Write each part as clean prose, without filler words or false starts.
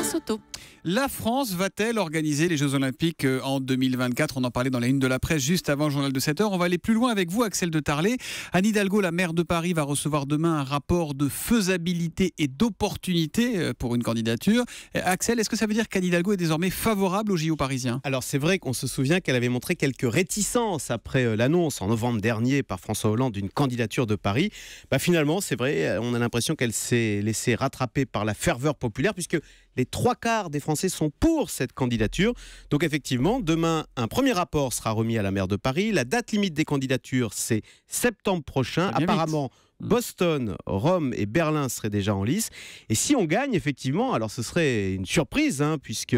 Sylvain Soto. La France va-t-elle organiser les Jeux Olympiques en 2024 ? On en parlait dans la une de la presse juste avant le journal de 7h. On va aller plus loin avec vous, Axel de Tarlé. Anne Hidalgo, la maire de Paris, va recevoir demain un rapport de faisabilité et d'opportunité pour une candidature. Axel, est-ce que ça veut dire qu'Anne Hidalgo est désormais favorable aux JO parisiens ? Alors c'est vrai qu'on se souvient qu'elle avait montré quelques réticences après l'annonce en novembre dernier par François Hollande d'une candidature de Paris. Finalement, c'est vrai, on a l'impression qu'elle s'est laissée rattraper par la ferveur populaire puisque les 3/4 des Français sont pour cette candidature. Donc effectivement, demain, un premier rapport sera remis à la maire de Paris. La date limite des candidatures, c'est septembre prochain. Apparemment, Boston, Rome et Berlin seraient déjà en lice. Et si on gagne, effectivement, alors ce serait une surprise, puisque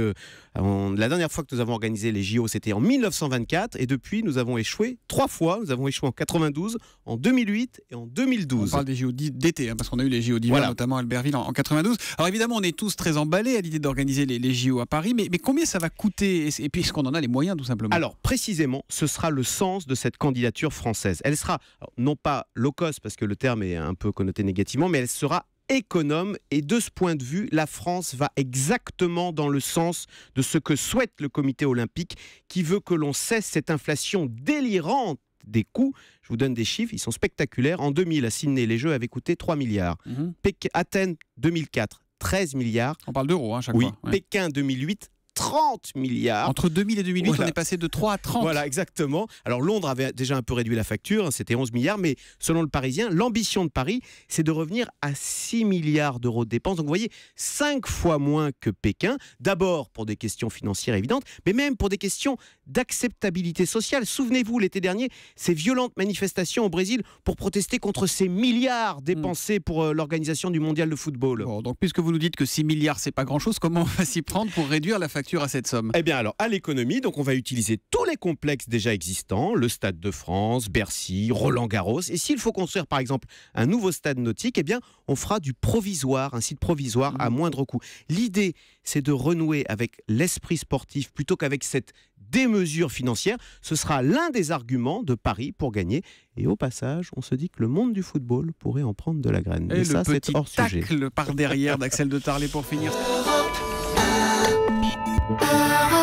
la dernière fois que nous avons organisé les JO, c'était en 1924. Et depuis, nous avons échoué 3 fois. Nous avons échoué en 92, en 2008 et en 2012. On parle des JO d'été, parce qu'on a eu les JO d'hiver, notamment à Albertville en 92. Alors évidemment, on est tous très emballés à l'idée d'organiser les JO à Paris. Mais combien ça va coûter ? Et puis, est-ce qu'on en a les moyens, tout simplement ? Alors, précisément, ce sera le sens de cette candidature française. Elle sera, non pas low cost, parce que le terme est un peu connoté négativement, mais elle sera économe, et de ce point de vue, la France va exactement dans le sens de ce que souhaite le comité olympique, qui veut que l'on cesse cette inflation délirante des coûts. Je vous donne des chiffres, ils sont spectaculaires. En 2000, à Sydney, les Jeux avaient coûté 3 milliards. Athènes, 2004, 13 milliards. On parle d'euros, chaque fois. Oui, Pékin, 2008, 30 milliards. Entre 2000 et 2008, on est passé de 3 à 30. Voilà, exactement. Alors Londres avait déjà un peu réduit la facture, c'était 11 milliards, mais selon le Parisien, l'ambition de Paris, c'est de revenir à 6 milliards d'euros de dépenses. Donc vous voyez, 5 fois moins que Pékin, d'abord pour des questions financières évidentes, mais même pour des questions d'acceptabilité sociale. Souvenez-vous, l'été dernier, ces violentes manifestations au Brésil pour protester contre ces milliards dépensés pour l'organisation du mondial de football. Bon, donc puisque vous nous dites que 6 milliards, c'est pas grand-chose, comment on va s'y prendre pour réduire la facture à cette somme? Eh bien alors, à l'économie, donc on va utiliser tous les complexes déjà existants, le Stade de France, Bercy, Roland-Garros. Et s'il faut construire par exemple un nouveau stade nautique, eh bien on fera du provisoire, un site provisoire à moindre coût. L'idée, c'est de renouer avec l'esprit sportif plutôt qu'avec cette démesure financière. Ce sera l'un des arguments de Paris pour gagner. Et au passage, on se dit que le monde du football pourrait en prendre de la graine. Et ça, le petit hors sujet. tacle par derrière d'Axel de Tarlé pour finir. Europe